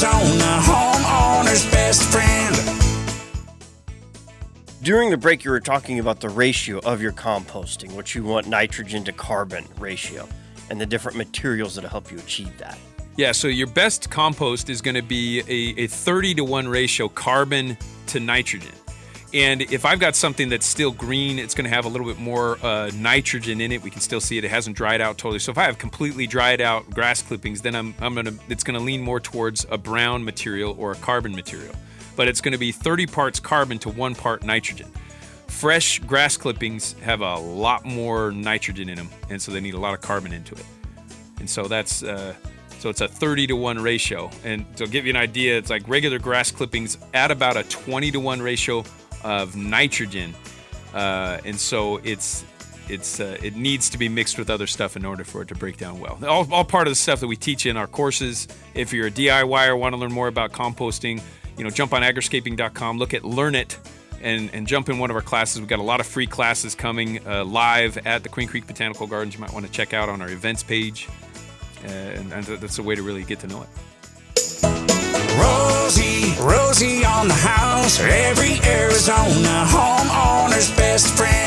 Arizona, homeowner's best friend. During the break, you were talking about the ratio of your composting, what you want nitrogen to carbon ratio, and the different materials that'll help you achieve that. Yeah, so your best compost is going to be a 30-to-1 ratio carbon to nitrogen. And if I've got something that's still green, it's going to have a little bit more nitrogen in it. We can still see it. It hasn't dried out totally. So if I have completely dried out grass clippings, then it's going to lean more towards a brown material or a carbon material. But it's going to be 30 parts carbon to 1 part nitrogen. Fresh grass clippings have a lot more nitrogen in them, and so they need a lot of carbon into it. And so that's so it's a 30-to-1 ratio. And to give you an idea, it's like regular grass clippings at about a 20-to-1 ratio of nitrogen, and so it needs to be mixed with other stuff in order for it to break down well. All part of the stuff that we teach in our courses. If you're a DIYer, want to learn more about composting, jump on agriscaping.com, look at Learn It, and jump in one of our classes. We've got a lot of free classes coming live at the Queen Creek Botanical Gardens. You might want to check out on our events page, and that's a way to really get to know it. Rosie on the house, every Arizona homeowner's best friend.